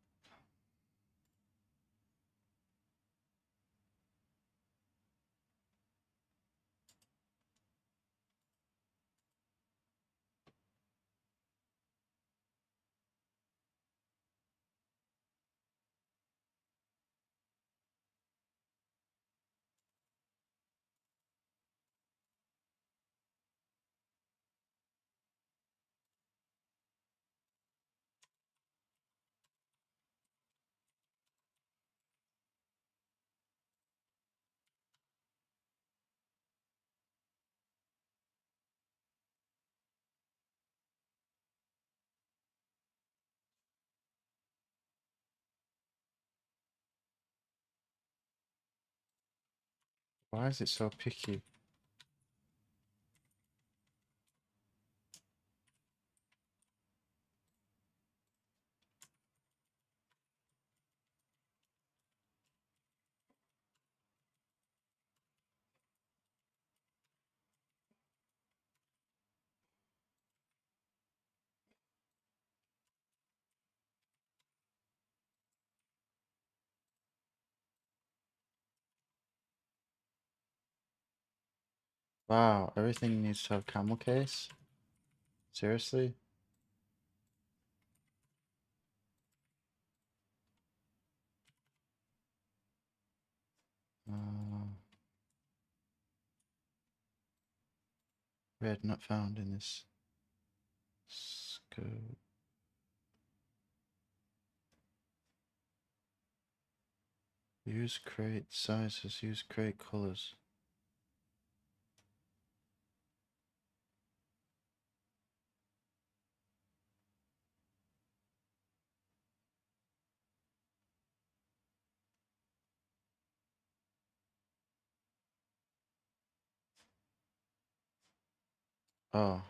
Why is it so picky? Wow, everything needs to have camel case? Seriously? Red not found in this scope. Use crate sizes, use crate colors. Oh.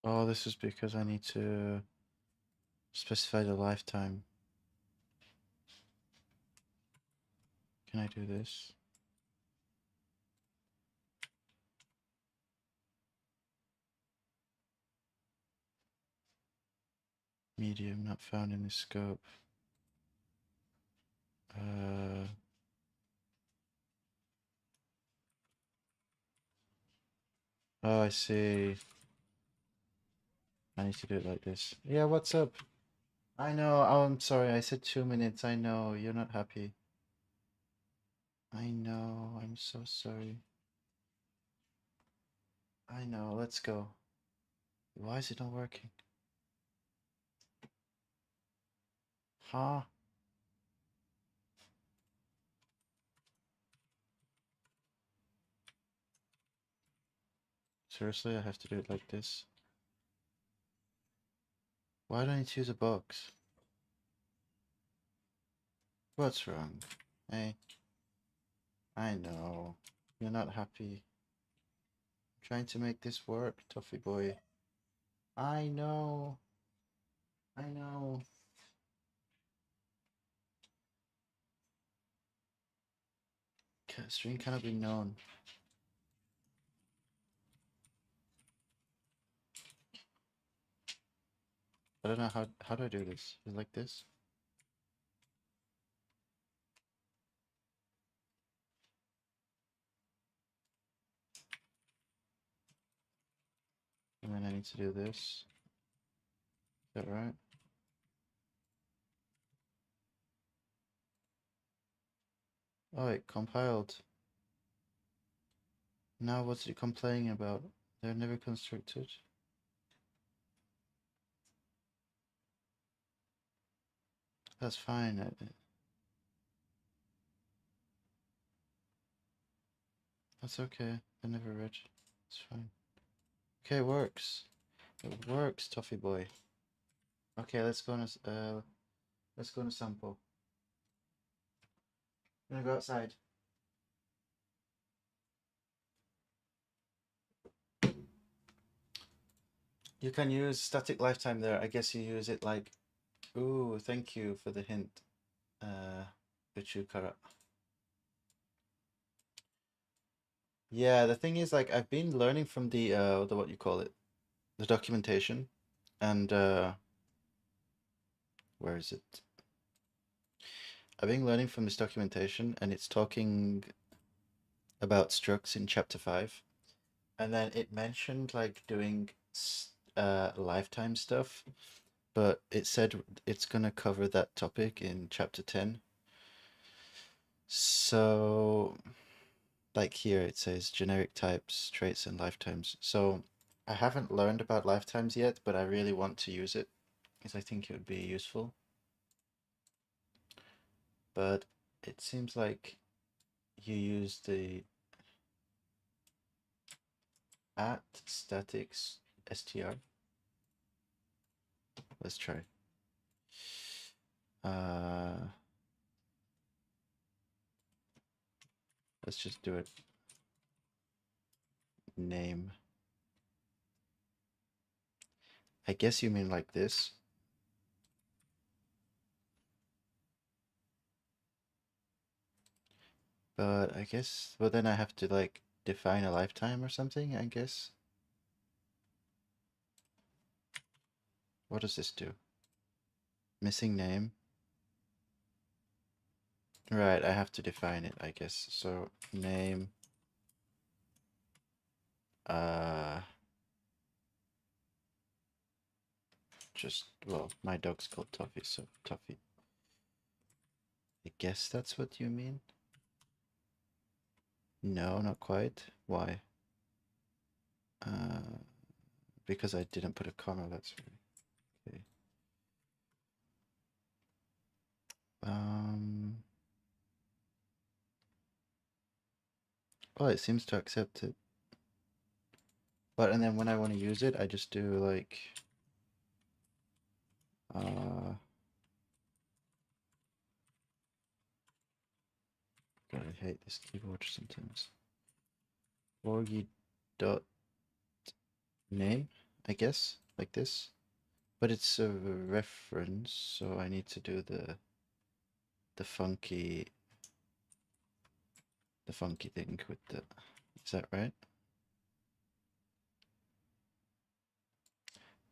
Oh, this is because I need to specify the lifetime. Can I do this? Medium not found in this scope. Oh, I see. I need to do it like this. Yeah, what's up? I know. Oh, I'm sorry. I said 2 minutes. I know. You're not happy. I know. I'm so sorry. I know. Let's go. Why is it not working? Huh? Seriously, I have to do it like this? Why don't I need to use a box? What's wrong? Hey. I know. You're not happy. I'm trying to make this work, Toffee boy. I know. I know. String cannot be known. I don't know how do I do this? Is it like this? And then I need to do this. Is that right? Oh, it compiled. Now what's it complaining about? They're never constructed. That's fine. That's okay. They're never read. It's fine. Okay, it works. It works, Toffee boy. Okay, let's go on a sample. I'm gonna go outside. You can use static lifetime there. I guess you use it like, ooh, thank you for the hint. Uchukara. Yeah, the thing is, like, I've been learning from the what you call it, the documentation, and where is it? I've been learning from this documentation, and it's talking about structs in chapter 5, and then it mentioned like doing lifetime stuff, but it said it's gonna cover that topic in chapter 10. So, like here it says generic types, traits, and lifetimes. So I haven't learned about lifetimes yet, but I really want to use it because I think it would be useful. But it seems like you use the at statics str. Let's try. Let's just do it. Name. I guess you mean like this. But I guess, well, then I have to like define a lifetime or something, I guess. What does this do? Missing name. Right, I have to define it, I guess. So name, just, well, my dog's called Toffee, so Toffee. I guess that's what you mean. No, not quite. Why? Because I didn't put a comma, that's right. Okay. Well, it seems to accept it. But, and then when I want to use it, I just do like, God, I hate this keyboard sometimes. Orgy dot name, I guess, like this. But it's a reference, so I need to do the funky thing with the, is that right?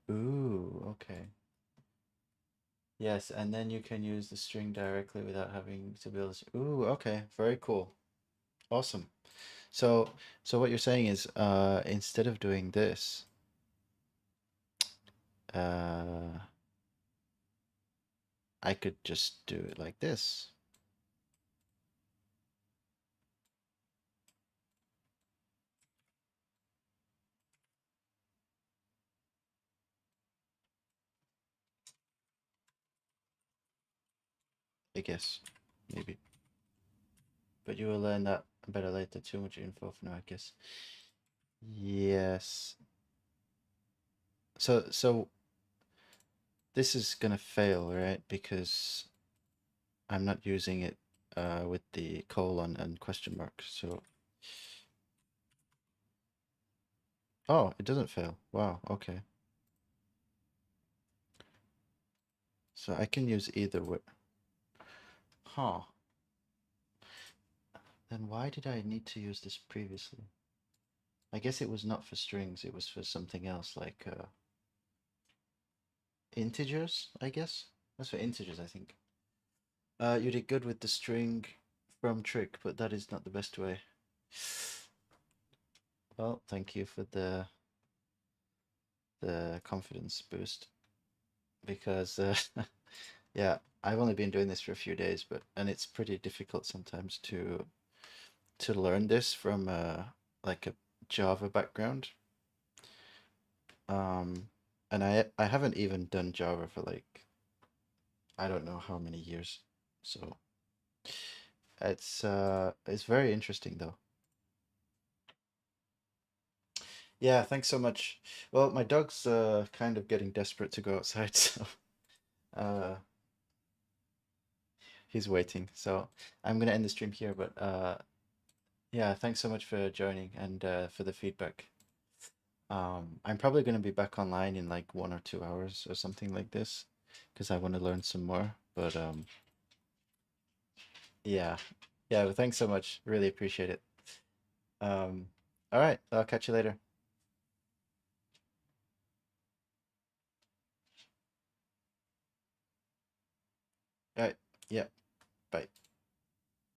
Ooh, okay. Yes, and then you can use the string directly without having to build this. Ooh, okay, very cool. Awesome. So what you're saying is instead of doing this, I could just do it like this. I guess, maybe. But you will learn that better later. Too much info for now, I guess. Yes. So this is gonna fail, right? Because I'm not using it with the colon and question mark. So, oh, it doesn't fail. Wow. Okay. So I can use either way. Huh. Then why did I need to use this previously? I guess it was not for strings. It was for something else, like integers, I guess. That's for integers, I think. You did good with the string from trick, but that is not the best way. Well, thank you for the confidence boost, because yeah, I've only been doing this for a few days, and it's pretty difficult sometimes to learn this from like a Java background. And I haven't even done Java for like I don't know how many years, so it's very interesting though. Yeah, thanks so much. Well, my dog's kind of getting desperate to go outside, so uh, he's waiting. So I'm gonna end the stream here, but yeah, thanks so much for joining and for the feedback. I'm probably going to be back online in like 1 or 2 hours or something like this because I want to learn some more. But yeah, yeah. Well, thanks so much. Really appreciate it. All right, I'll catch you later. All right, yeah, bye.